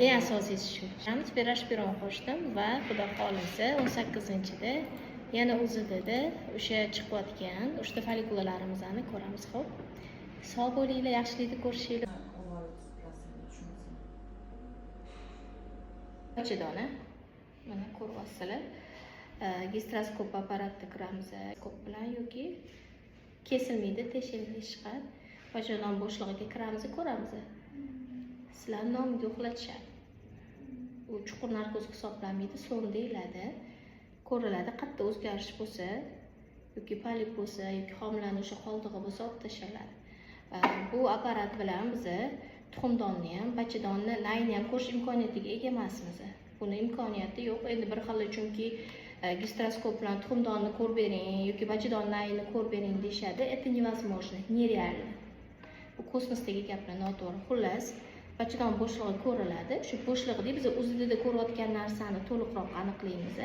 eng asosiysi shu. Spiroshpiron qo'shdim va xudo xohlasa 18-da yana o'zida o'sha chiqayotgan 3ta folikularimizni ko'ramiz. Xo'p. Sog' bo'linglar, yaxshilikni ko'rishinglar. Bachadona. Mana ko'ryapsizlar. Gistroskop apparatni kiramiz. Skop bilan yoki kesilmaydi, teshilmaydi chiqadi. Bachadon bo'shlig'iga kiramiz, ko'ramiz. Sizlar nomiga uxlatishadi. U chuqur narkoz hisoblanmaydi, so'ng deyiladi. Ko'riladi, qayerda o'zgarish bo'lsa, yoki polip bo'lsa, yoki homilaning o'sha qoldig'i bo'lsa olib tashlanadi. Bu apparat bilan biz tuxumdonni ham, bachadonni layni ham ko'rish imkoniyatiga ega emasmiz. Buni imkoniyati yo'q. Endi bir xil chunki gistroskop bilan tuxumdonni ko'rib bering yoki bachadonni layini ko'rib bering deyshadi. Это невозможно, нереально. Bu kosmosdagi gaplar noto'g'ri. Xullas, bachadon bo'shlig'i ko'riladi. Shu bo'shlig'ida biz o'zida ko'rayotgan narsani to'liqroq aniqlaymiz.